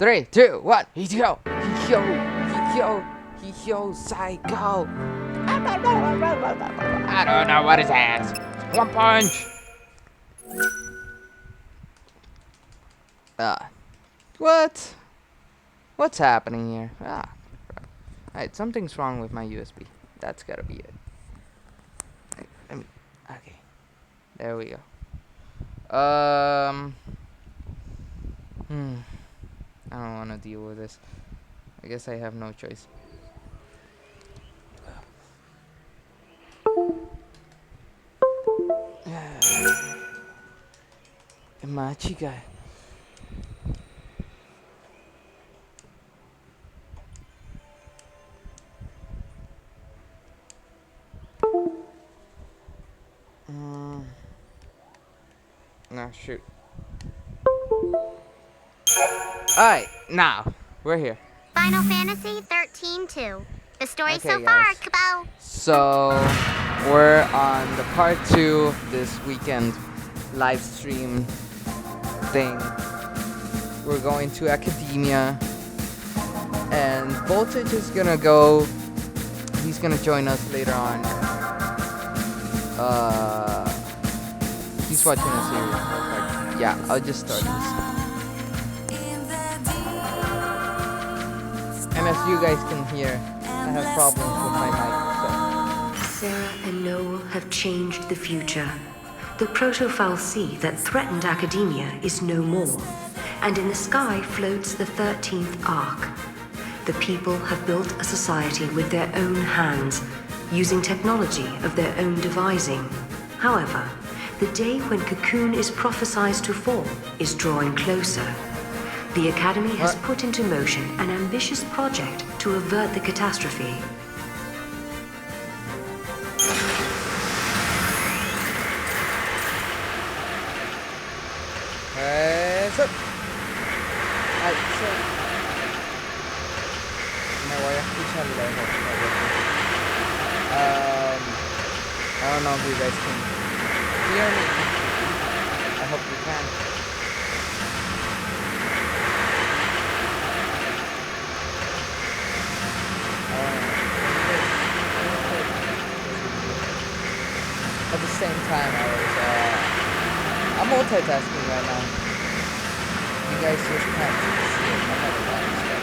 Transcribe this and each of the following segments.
3, 2, 1. He's yo, psycho. I don't know what it says. One punch. What? What's happening here? Alright, something's wrong with my USB. That's gotta be it. Okay. There we go. I don't want to deal with this. I guess I have no choice. Machi guy. No, shoot. Alright, now, we're here. Final Fantasy 13-2. The story Okay, so far, guys. Cabal. So, we're on the part 2 this weekend live stream thing. We're going to Academia. And Voltage is gonna go. He's gonna join us later on. He's watching a series. Like, yeah, I'll just start this. And as you guys can hear, I have problems with my mic, Sarah and Noel have changed the future. The protofoul sea that threatened Academia is no more, and in the sky floats the 13th Ark. The people have built a society with their own hands, using technology of their own devising. However, the day when Cocoon is prophesied to fall is drawing closer. The Academy has put into motion an ambitious project to avert the catastrophe. so. I don't know if you guys can hear me. I hope you can. At the same time, I'm multitasking right now. You guys just can't see it. I have a lot of stuff.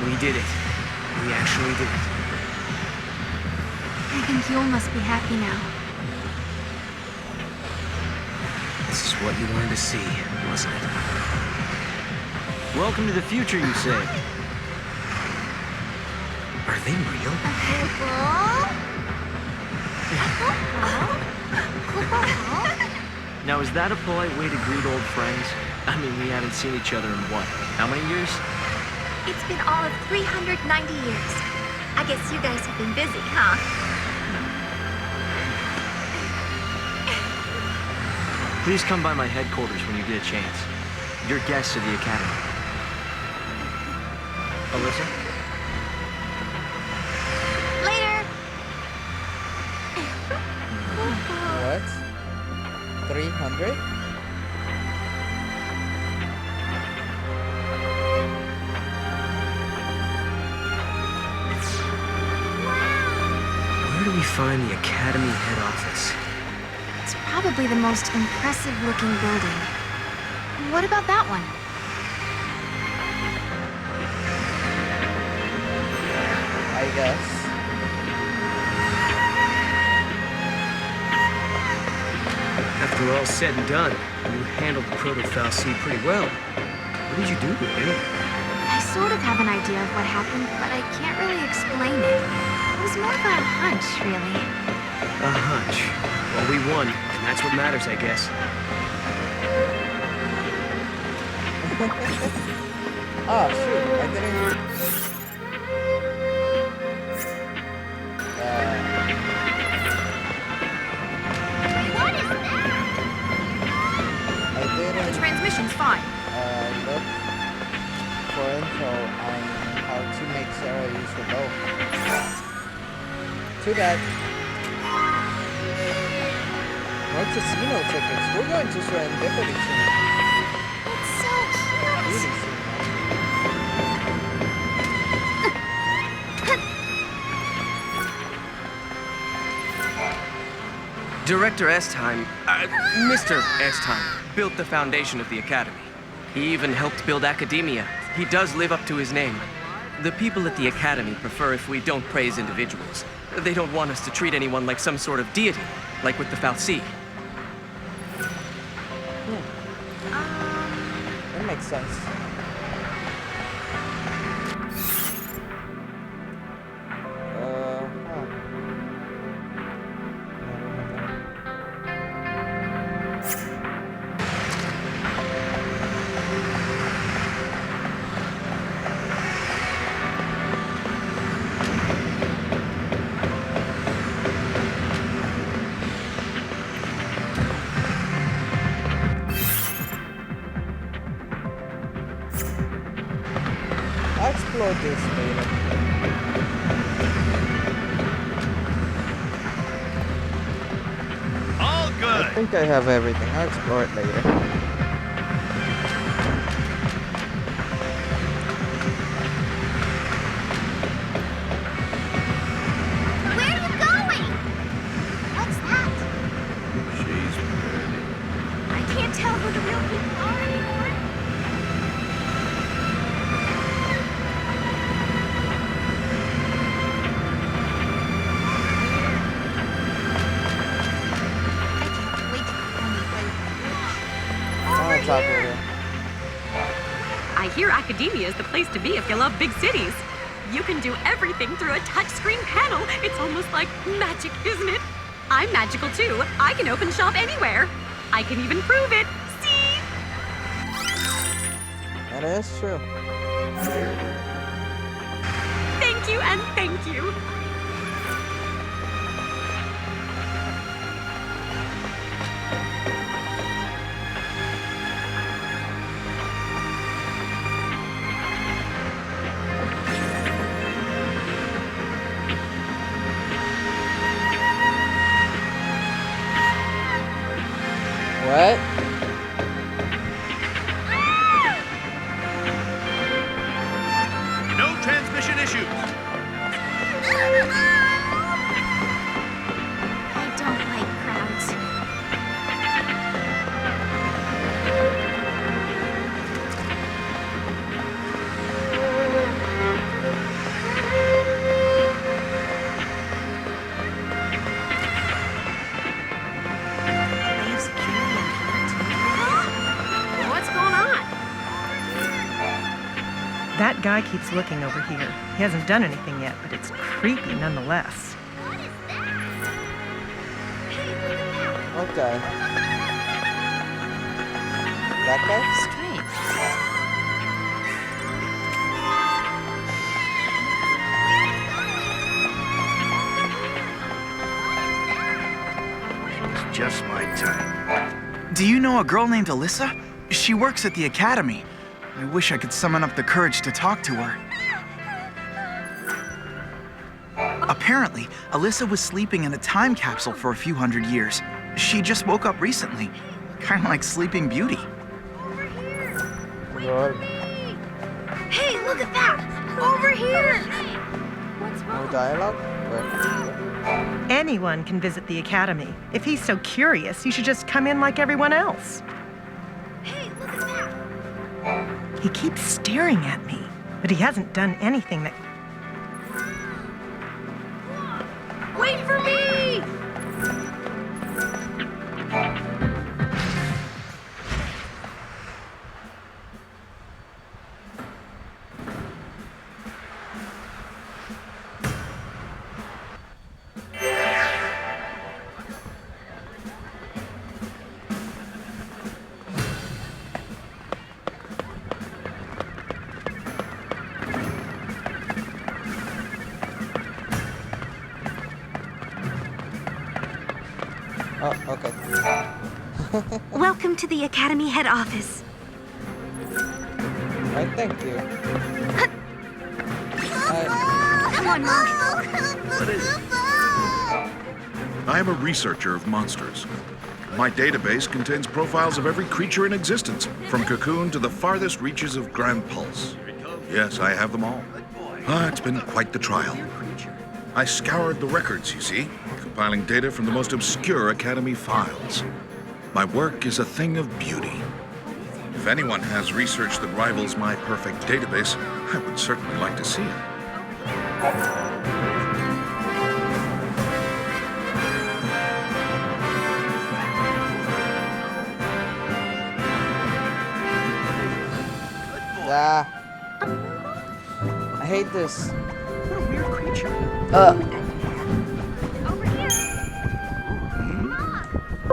We did it. We actually did it. I think Yule must be happy now. This is what you wanted to see, wasn't it? Welcome to the future, you say. Are they real? Now, is that a polite way to greet old friends? I mean, we haven't seen each other in what? How many years? It's been all of 390 years. I guess you guys have been busy, huh? Please come by my headquarters when you get a chance. You're guests of the Academy. Alyssa? Later! What? 300? Where do we find the Academy head office? It's probably the most impressive looking building. What about that one? I guess. After all said and done, you handled the protofoul scene pretty well. What did you do to it? I sort of have an idea of what happened, but I can't really explain it. It was more of a hunch, really. A hunch. Well, we won, and that's what matters, I guess. Oh, shoot. I didn't... on how to make Sarah use her bow. Too bad. More casino tickets. We're going to Serendipity soon. It's so cute. Really soon. Director Estheim, Mr. Estheim, built the foundation of the Academy. He even helped build Academia. He does live up to his name. The people at the Academy prefer if we don't praise individuals. They don't want us to treat anyone like some sort of deity, like with the Fal'Cie. That makes sense. I'll explore this later. All good. I think I have everything. I'll explore it later. Where are you going? What's that? She's pretty. I can't tell who the real people are anymore. I'll talk later. I hear Academia is the place to be if you love big cities. You can do everything through a touchscreen panel. It's almost like magic, isn't it? I'm magical too. I can open shop anywhere. I can even prove it. See? That is true. Thank you and thank you. What? No transmission issues. I don't like crowds. They have security out here, too. What's going on? That guy keeps looking over here. He hasn't done anything yet, but it's creepy nonetheless. Okay. That guy? Strange. She's just my type. Do you know a girl named Alyssa? She works at the academy. I wish I could summon up the courage to talk to her. Apparently, Alyssa was sleeping in a time capsule for a few hundred years. She just woke up recently. Kind of like Sleeping Beauty. Lord. Hey, look at that! Over here! What's No wrong? dialogue? But Anyone can visit the academy. If he's so curious, he should just come in like everyone else. Hey, look at that! He keeps staring at me, but he hasn't done anything that... Wait for me! oh, okay. Welcome to the Academy head office. Right, thank you. Come on, Monk. What is it? I am a researcher of monsters. My database contains profiles of every creature in existence, from Cocoon to the farthest reaches of Grand Pulse. Yes, I have them all. It's been quite the trial. I scoured the records, you see, compiling data from the most obscure Academy files. My work is a thing of beauty. If anyone has research that rivals my perfect database, I would certainly like to see it. I hate this. What a weird creature.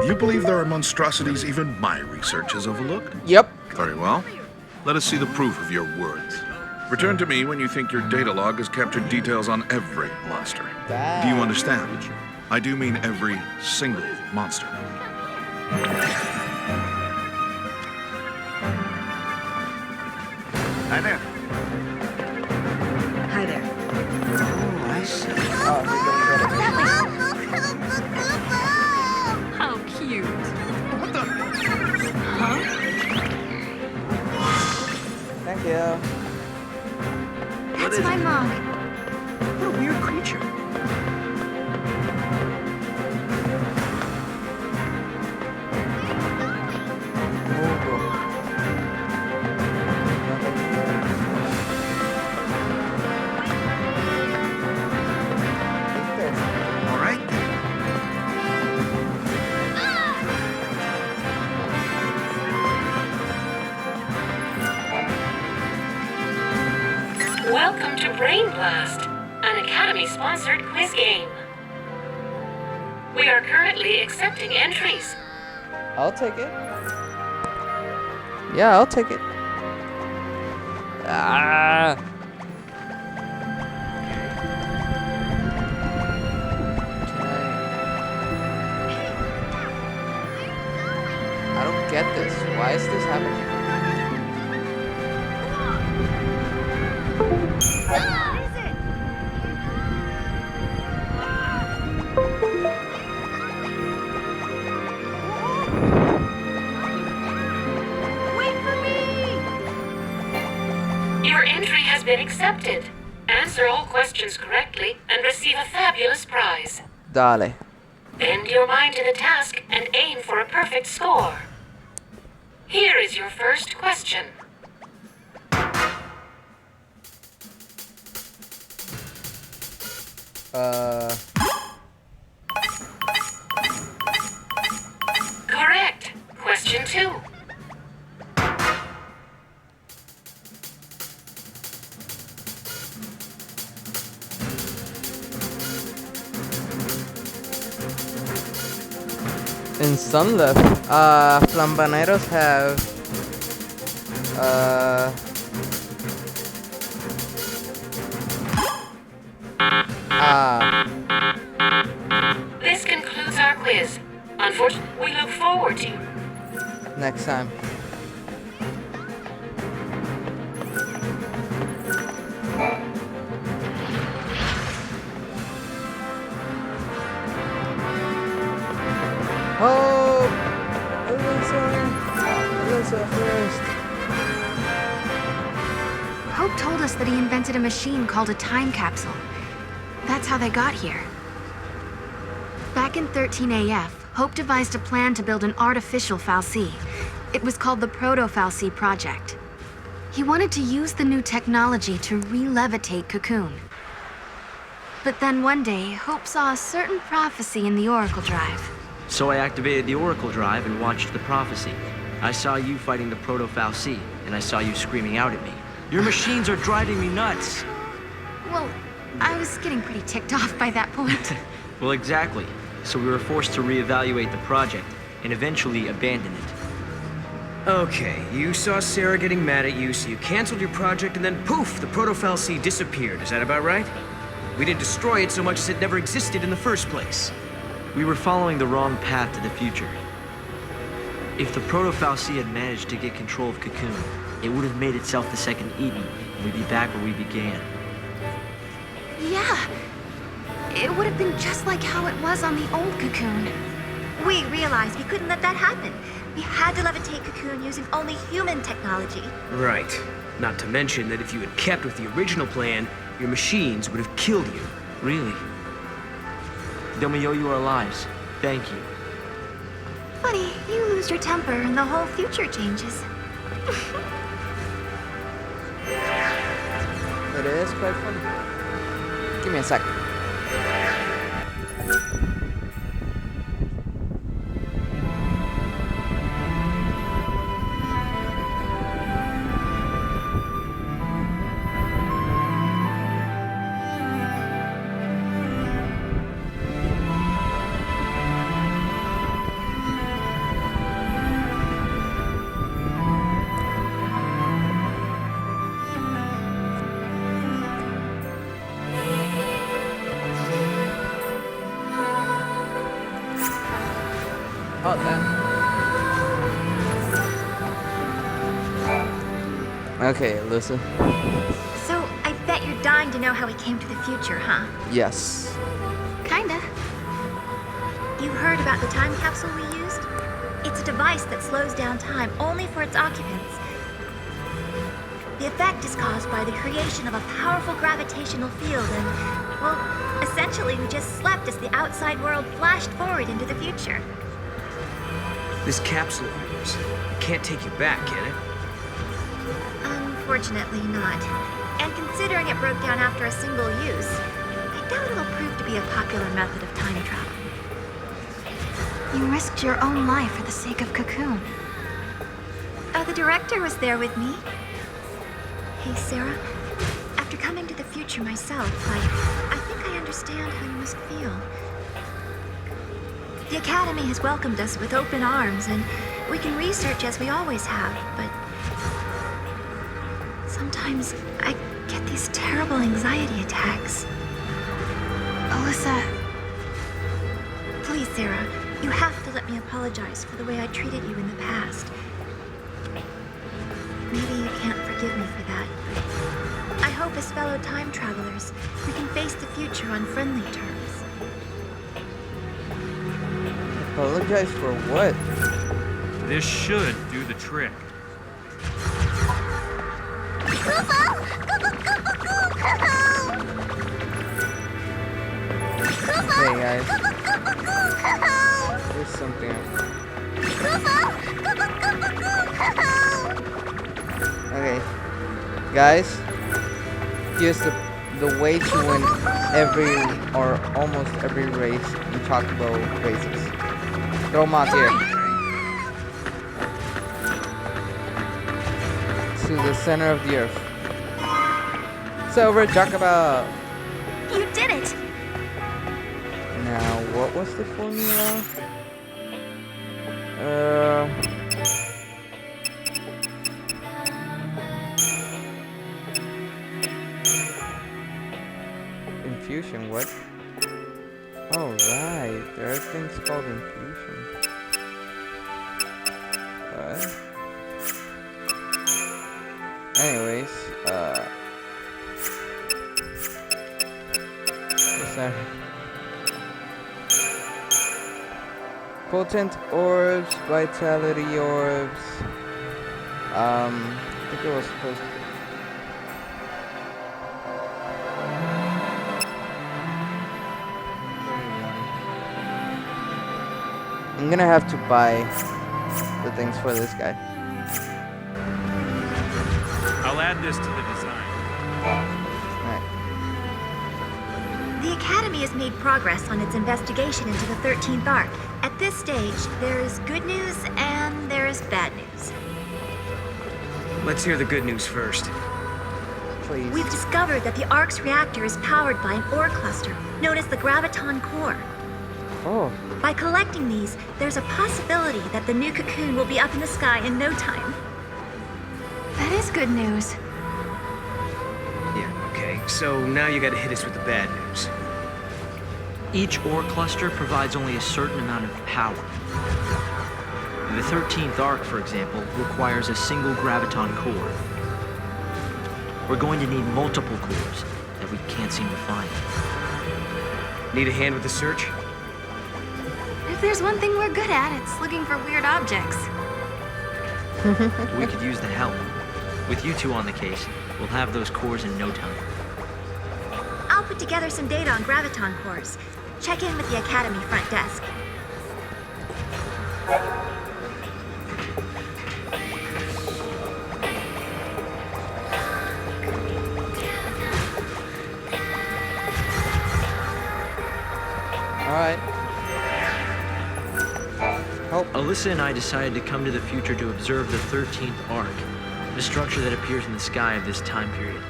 You believe there are monstrosities even my research has overlooked? Yep. Very well. Let us see the proof of your words. Return to me when you think your data log has captured details on every monster. Do you understand? I do mean every single monster. Hi there. Hi there. Oh, I see. How cute. What the? Huh? Thank you. That's my mom. What a weird creature. All right. Welcome to Brain Blast, an Academy-sponsored quiz game. We are currently accepting entries. I'll take it. Yeah, I'll take it. Ah. I don't get this. Why is this happening? Your entry has been accepted. Answer all questions correctly and receive a fabulous prize. Dale. Bend your mind to the task and aim for a perfect score. Here is your first question. Correct. Question 2. In Sunlift, Flambaneros have, This concludes our quiz. Unfortunately, we look forward to next time. Oh, Alyssa first. Hope told us that he invented a machine called a time capsule. That's how they got here. Back in 13 AF, Hope devised a plan to build an artificial Fal'Cie. It was called the Proto-Fal'Cie Project. He wanted to use the new technology to re-levitate Cocoon. But then one day, Hope saw a certain prophecy in the Oracle Drive. So I activated the Oracle Drive and watched the prophecy. I saw you fighting the Proto-Fal'Cie, and I saw you screaming out at me. Your machines are driving me nuts! Well, I was getting pretty ticked off by that point. Well, exactly. So we were forced to reevaluate the project, and eventually abandon it. Okay, you saw Sarah getting mad at you, so you canceled your project, and then poof, the Proto-Fal'Cie disappeared. Is that about right? We didn't destroy it so much as it never existed in the first place. We were following the wrong path to the future. If the Proto-Fal'Cie had managed to get control of Cocoon, it would have made itself the second Eden, and we'd be back where we began. Yeah. It would have been just like how it was on the old Cocoon. We realized we couldn't let that happen. We had to levitate Cocoon using only human technology. Right. Not to mention that if you had kept with the original plan, your machines would have killed you. Really? Then we owe you our lives. Thank you. Funny, you lose your temper and the whole future changes. It is quite funny. Give me a second. Oh, damn. Okay, Alyssa. So, I bet you're dying to know how we came to the future, huh? Yes. Kinda. You heard about the time capsule we used? It's a device that slows down time only for its occupants. The effect is caused by the creation of a powerful gravitational field and, well, essentially we just slept as the outside world flashed forward into the future. This capsule of yours, it can't take you back, can it? Unfortunately not. And considering it broke down after a single use, I doubt it'll prove to be a popular method of time travel. You risked your own life for the sake of Cocoon. Oh, the director was there with me. Hey, Sarah. After coming to the future myself, I think I understand how you must feel. The Academy has welcomed us with open arms, and we can research as we always have, but sometimes I get these terrible anxiety attacks. Alyssa... Please, Sarah, you have to let me apologize for the way I treated you in the past. Maybe you can't forgive me for that, but I hope as fellow time travelers, we can face the future on friendly terms. Apologize for what? This should do the trick. Okay, guys. There's something else. Okay. Guys, here's the way to win every or almost every race in Chocobo races. Throw mods here. To the center of the earth. It's over, Chocobo! You did it! Now, what was the formula? Infusion, what? Oh, right. There are things called infusion. What? Anyways, what's that? Potent orbs, vitality orbs. I think it was supposed to. I'm gonna have to buy the things for this guy. I'll add this to the design. Alright. The Academy has made progress on its investigation into the 13th Ark. At this stage, there is good news and there is bad news. Let's hear the good news first. Please. We've discovered that the Ark's reactor is powered by an ore cluster known as the graviton core. Oh. By collecting these, there's a possibility that the new Cocoon will be up in the sky in no time. That is good news. Yeah, okay. So now you gotta hit us with the bad news. Each ore cluster provides only a certain amount of power. The 13th arc, for example, requires a single graviton core. We're going to need multiple cores that we can't seem to find. Need a hand with the search? If there's one thing we're good at, it's looking for weird objects. We could use the help. With you two on the case, we'll have those cores in no time. I'll put together some data on graviton cores. Check in with the Academy front desk. Alright. Alyssa and I decided to come to the future to observe the 13th arc, the structure that appears in the sky of this time period.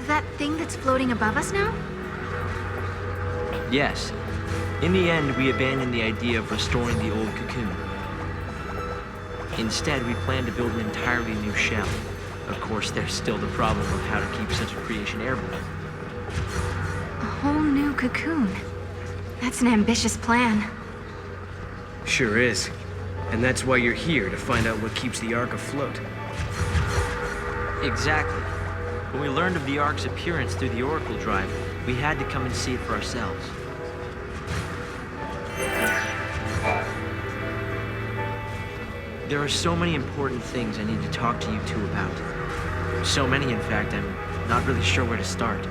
That thing that's floating above us now? Yes. In the end, we abandoned the idea of restoring the old cocoon. Instead, we plan to build an entirely new shell. Of course, there's still the problem of how to keep such a creation airborne. A whole new cocoon. That's an ambitious plan. Sure is. And that's why you're here, to find out what keeps the Ark afloat. Exactly. When we learned of the Ark's appearance through the Oracle Drive, we had to come and see it for ourselves. There are so many important things I need to talk to you two about. So many, in fact, I'm not really sure where to start.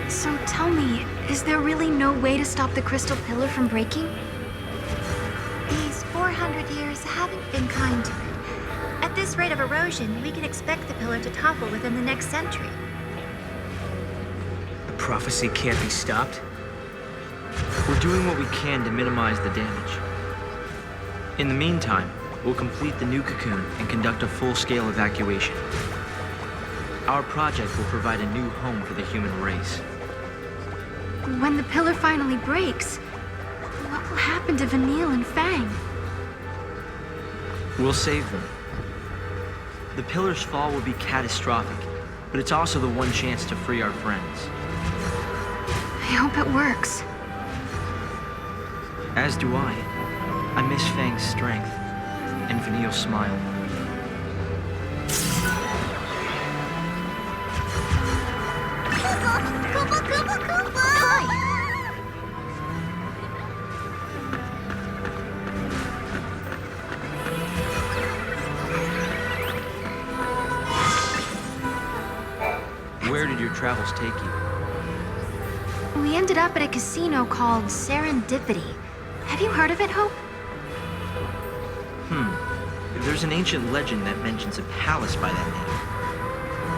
So tell me, is there really no way to stop the crystal pillar from breaking? These 400 years haven't been kind to it. At this rate of erosion, we can expect the pillar to topple within the next century. The prophecy can't be stopped? We're doing what we can to minimize the damage. In the meantime, we'll complete the new cocoon and conduct a full-scale evacuation. Our project will provide a new home for the human race. When the pillar finally breaks, what will happen to Vanille and Fang? We'll save them. The pillar's fall will be catastrophic, but it's also the one chance to free our friends. I hope it works. As do I. I miss Fang's strength and Vanille's smile. Where did your travels take you? We ended up at a casino called Serendipity. Have you heard of it, Hope? There's an ancient legend that mentions a palace by that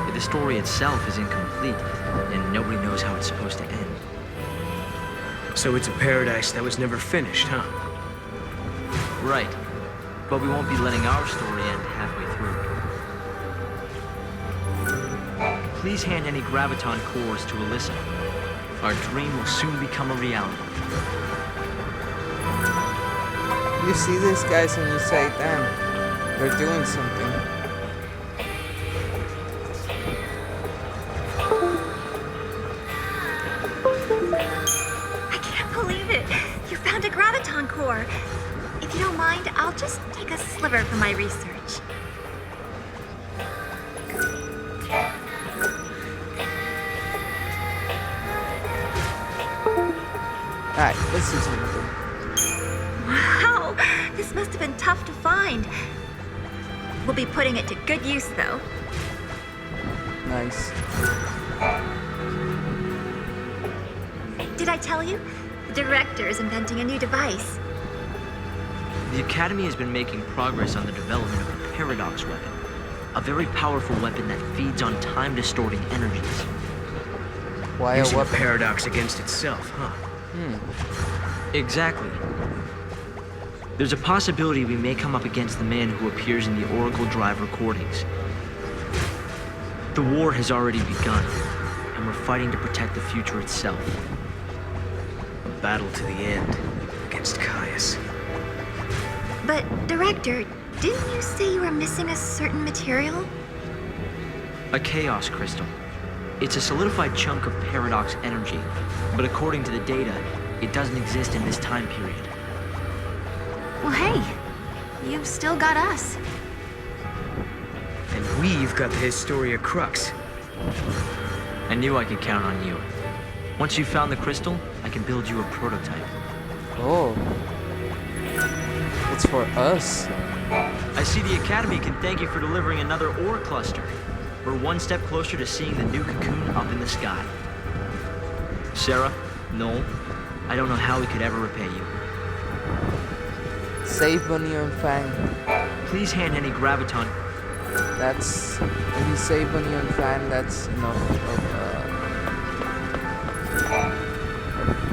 name. The story itself is incomplete, and nobody knows how it's supposed to end. So it's a paradise that was never finished, huh? Right. But we won't be letting our story end halfway through. Please hand any graviton cores to Alyssa. Our dream will soon become a reality. You see these guys and you say, damn, they're doing something. I can't believe it. You found a graviton core. If you don't mind, I'll just take a sliver for my research. Alright, let's do something. Wow, this must have been tough to find. We'll be putting it to good use, though. Nice. Did I tell you? The director is inventing a new device. The Academy has been making progress on the development of a paradox weapon. A very powerful weapon that feeds on time-distorting energies. Why Using a paradox against itself, huh? Exactly. There's a possibility we may come up against the man who appears in the Oracle Drive recordings. The war has already begun, and we're fighting to protect the future itself. A battle to the end against Caius. But, Director, didn't you say you were missing a certain material? A chaos crystal. It's a solidified chunk of paradox energy, but according to the data, it doesn't exist in this time period. Well, hey, you've still got us. And we've got the Historia Crux. I knew I could count on you. Once you found the crystal, I can build you a prototype. Oh. It's for us. I see the Academy can thank you for delivering another ore cluster. We're one step closer to seeing the new cocoon up in the sky. Sarah, Noel, I don't know how we could ever repay you. Save Bunny and Fang. Please hand any graviton. That's... If you save Bunny and Fang, that's enough of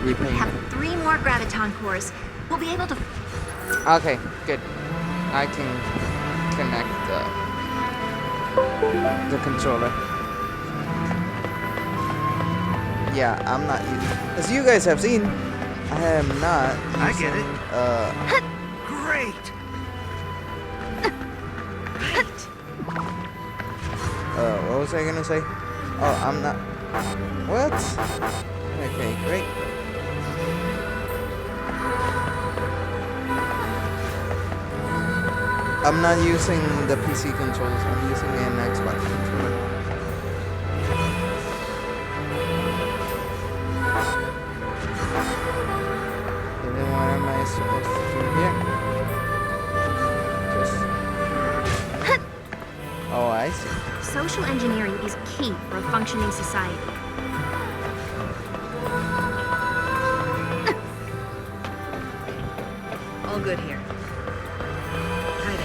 We repayment. have 3 more graviton cores. We'll be able to... Okay, good. I can connect the controller. Yeah, I'm not using... As you guys have seen, I am not using... I get it. Great! What was I gonna say? Oh, I'm not... What? Okay, great. I'm not using the PC controls, I'm using an Xbox controller. And then what am I supposed to do here? Just... Oh, I see. Social engineering is key for a functioning society. All good here. Right in.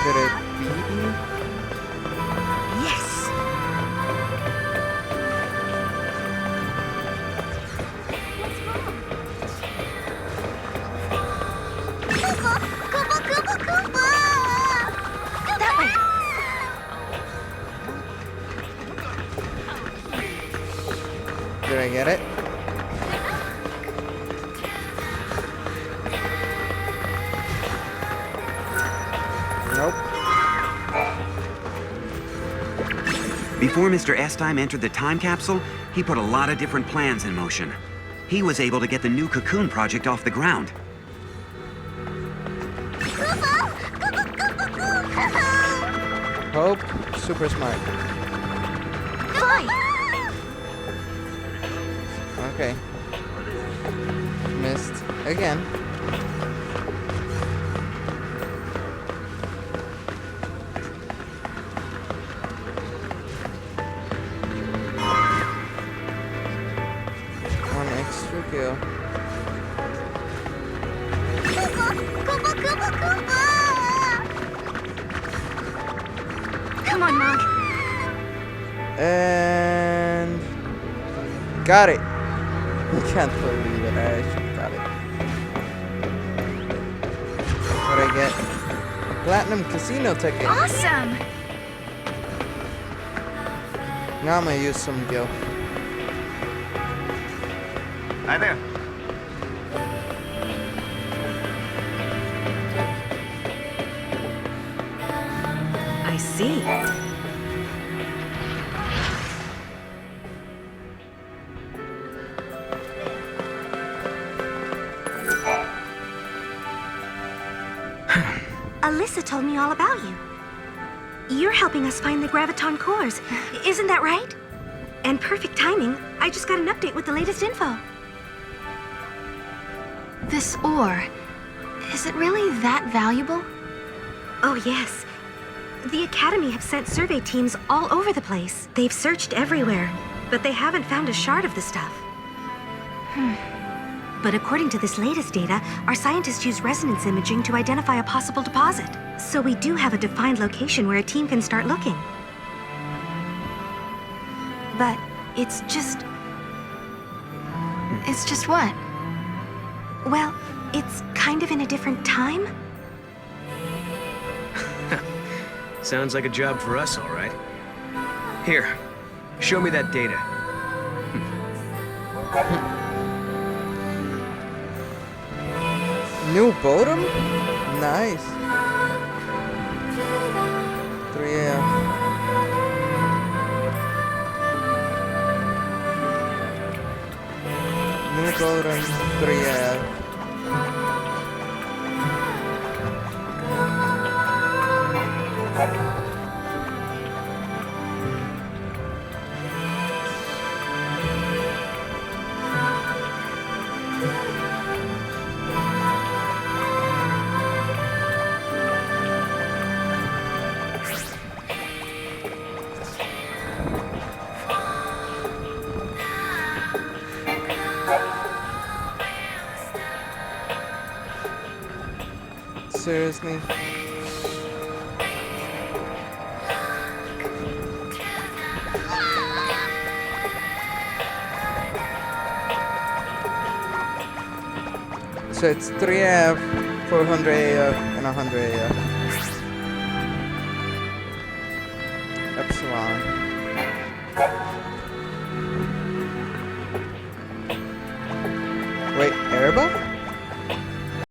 Could it be? Yes! That way! Did I get it? Nope. Before Mr. Estime entered the time capsule, he put a lot of different plans in motion. He was able to get the new cocoon project off the ground. Hope, super smart. Fine! Okay. Missed again. One extra kill. Come on, Monk. And got it. I can't believe it. I actually got it. What I get? A platinum casino ticket. Awesome! Now I'm gonna use some gil. Hi there. I see. Alyssa told me all about you. You're helping us find the graviton cores. Isn't that right? And perfect timing. I just got an update with the latest info. This ore, is it really that valuable? Oh, yes. The Academy have sent survey teams all over the place. They've searched everywhere, but they haven't found a shard of the stuff. But according to this latest data, our scientists use resonance imaging to identify a possible deposit. So we do have a defined location where a team can start looking. But it's just... It's just what? Well, it's kind of in a different time. Sounds like a job for us, all right. Here, show me that data. New bottom? Nice. vote on 3F. Seriously? So it's 3F, 400 AF, and 100 AF. Epsilon. Wait, Airba?